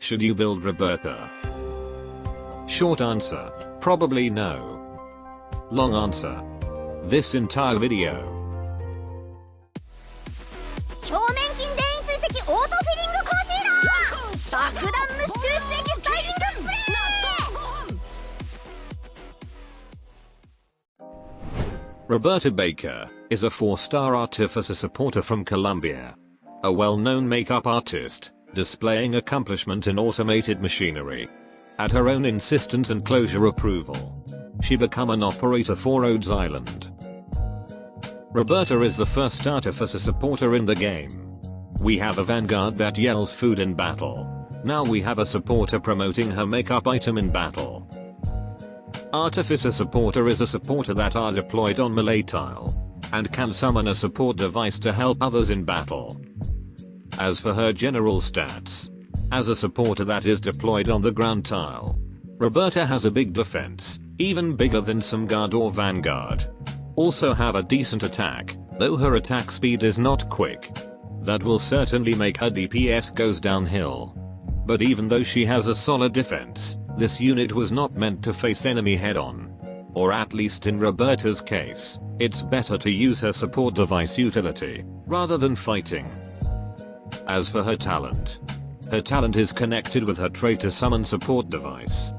Should you build Roberta? Short answer, probably no. Long answer, this entire video. 表面筋電位追跡オートフィリングコンシーラー爆弾無視抽出液スタイリングスプレー Roberta Baker is a 4-star artificer supporter from Colombia. A well-known makeup artist, displaying accomplishment in automated machinery. At her own insistence and closure approval, she become an operator for Rhodes Island. Roberta is the first artificer supporter in the game. We have a vanguard that yells food in battle. Now we have a supporter promoting her makeup item in battle. Artificer supporter is a supporter that are deployed on melee tile and can summon a support device to help others in battle. As for her general stats, as a supporter that is deployed on the ground tile, Roberta has a big defense, even bigger than some guard or vanguard. Also have a decent attack, though her attack speed is not quick. That will certainly make her DPS goes downhill. But even though she has a solid defense, this unit was not meant to face enemy head on. Or at least in Roberta's case, it's better to use her support device utility, rather than fighting. As for her talent is connected with her trait to summon support device.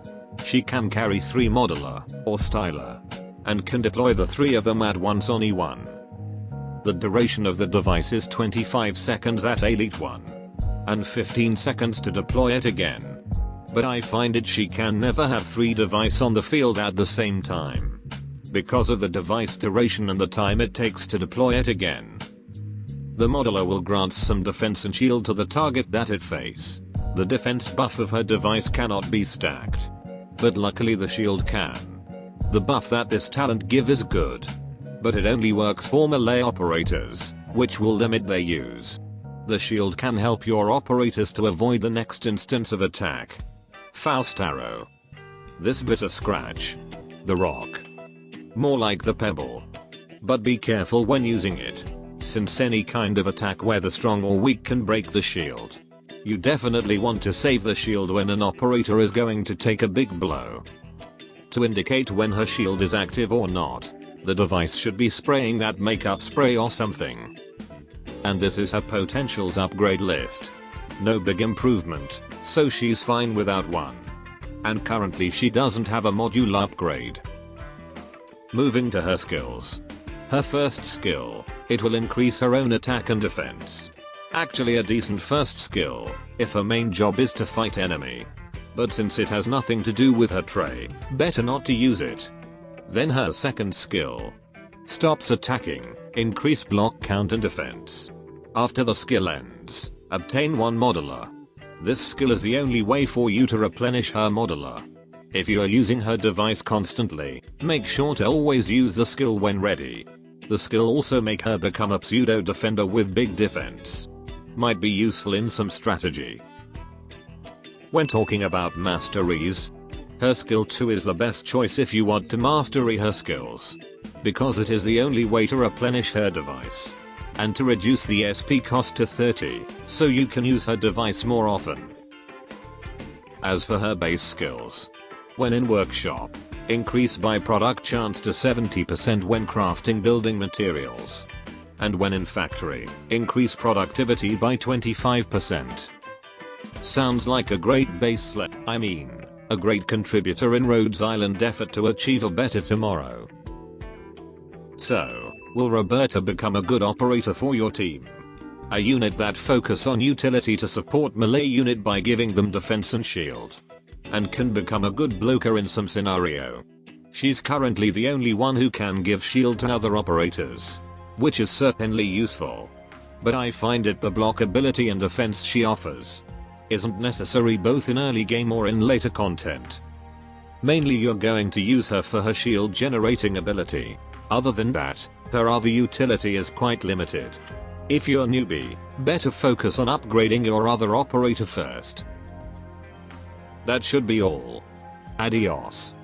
She can carry 3 modeler, or styler, and can deploy the 3 of them at once on E1. The duration of the device is 25 seconds at Elite 1. And 15 seconds to deploy it again. But I find it she can never have 3 device on the field at the same time. Because of the device duration and the time it takes to deploy it again. The modeler will grant some defense and shield to the target that it face. The defense buff of her device cannot be stacked. But luckily the shield can. The buff that this talent give is good. But it only works for melee operators, which will limit their use. The shield can help your operators to avoid the next instance of attack. Faust arrow. This bitter scratch. The rock. More like the pebble. But be careful when using it, since any kind of attack whether strong or weak can break the shield. You definitely want to save the shield when an operator is going to take a big blow. To indicate when her shield is active or not, the device should be spraying that makeup spray or something. And this is her potentials upgrade list. No big improvement, so she's fine without one. And currently she doesn't have a module upgrade. Moving to her skills. Her first skill, it will increase her own attack and defense. Actually a decent first skill, if her main job is to fight enemy. But since it has nothing to do with her trait, better not to use it. Then her second skill. Stops attacking, increase block count and defense. After the skill ends, obtain 1 modeler. This skill is the only way for you to replenish her modeler. If you are using her device constantly, make sure to always use the skill when ready. The skill also make her become a pseudo defender with big defense. Might be useful in some strategy. When talking about masteries, her skill 2 is the best choice if you want to mastery her skills. Because it is the only way to replenish her device. And to reduce the SP cost to 30, so you can use her device more often. As for her base skills. When in workshop, increase byproduct chance to 70% when crafting building materials. And when in factory, increase productivity by 25%. Sounds like a great base a great contributor in Rhodes Island effort to achieve a better tomorrow. So, will Roberta become a good operator for your team? A unit that focus on utility to support melee unit by giving them defense and shield. And can become a good blocker in some scenario. She's currently the only one who can give shield to other operators. Which is certainly useful. But I find it the block ability and defense she offers isn't necessary both in early game or in later content. Mainly you're going to use her for her shield generating ability. Other than that, her other utility is quite limited. If you're a newbie, better focus on upgrading your other operator first. That should be all. Adios.